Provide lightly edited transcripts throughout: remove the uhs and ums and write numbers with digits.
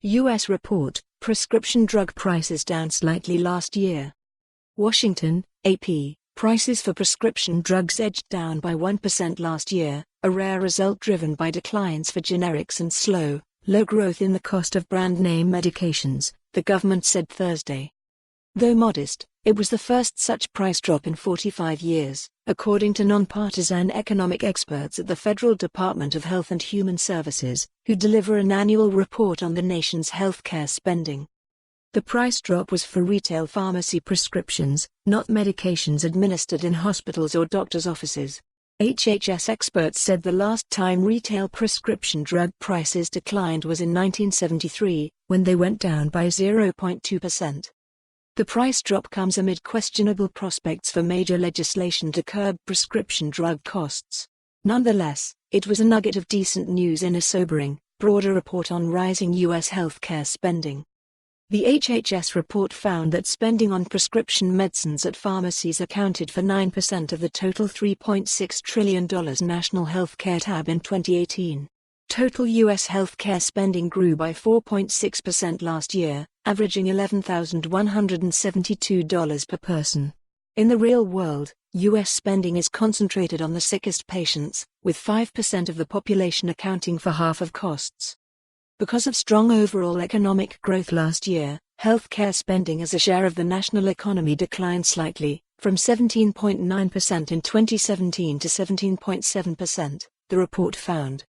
U.S. report, prescription drug prices down slightly last year. Washington, AP, prices for prescription drugs edged down by 1% last year, a rare result driven by declines for generics and low growth in the cost of brand-name medications, the government said Thursday. Though modest, it was the first such price drop in 45 years, according to nonpartisan economic experts at the Federal Department of Health and Human Services, who deliver an annual report on the nation's healthcare spending. The price drop was for retail pharmacy prescriptions, not medications administered in hospitals or doctors' offices. HHS experts said the last time retail prescription drug prices declined was in 1973, when they went down by 0.2%. The price drop comes amid questionable prospects for major legislation to curb prescription drug costs. Nonetheless, it was a nugget of decent news in a sobering, broader report on rising U.S. healthcare spending. The HHS report found that spending on prescription medicines at pharmacies accounted for 9% of the total $3.6 trillion national healthcare tab in 2018. Total U.S. healthcare spending grew by 4.6% last year, averaging $11,172 per person. In the real world, U.S. spending is concentrated on the sickest patients, with 5% of the population accounting for half of costs. Because of strong overall economic growth last year, healthcare spending as a share of the national economy declined slightly, from 17.9% in 2017 to 17.7%, the report found.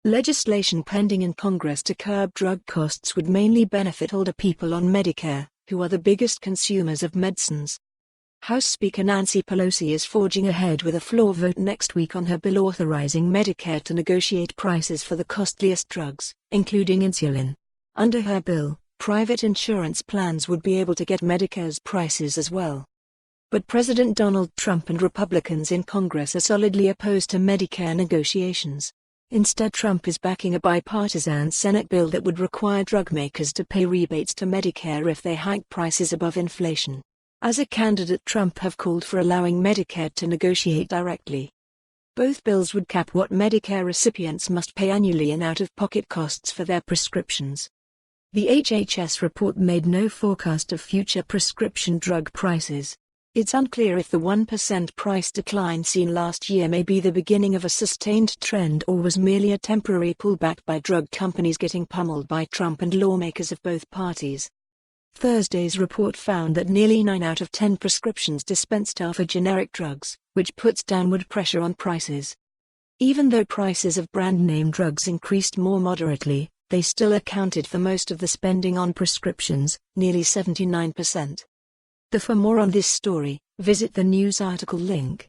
Legislation pending in Congress to curb drug costs would mainly benefit older people on Medicare, who are the biggest consumers of medicines. House Speaker Nancy Pelosi is forging ahead with a floor vote next week on her bill authorizing Medicare to negotiate prices for the costliest drugs, including insulin. Under her bill, private insurance plans would be able to get Medicare's prices as well. But President Donald Trump and Republicans in Congress are solidly opposed to Medicare negotiations. Instead, Trump is backing a bipartisan Senate bill that would require drug makers to pay rebates to Medicare if they hike prices above inflation. As a candidate, Trump have called for allowing Medicare to negotiate directly. Both bills would cap what Medicare recipients must pay annually in out-of-pocket costs for their prescriptions. The HHS report made no forecast of future prescription drug prices. It's unclear if the 1% price decline seen last year may be the beginning of a sustained trend or was merely a temporary pullback by drug companies getting pummeled by Trump and lawmakers of both parties. Thursday's report found that nearly 9 out of 10 prescriptions dispensed are for generic drugs, which puts downward pressure on prices. Even though prices of brand-name drugs increased more moderately, they still accounted for most of the spending on prescriptions, nearly 79%. For more on this story, visit the news article link.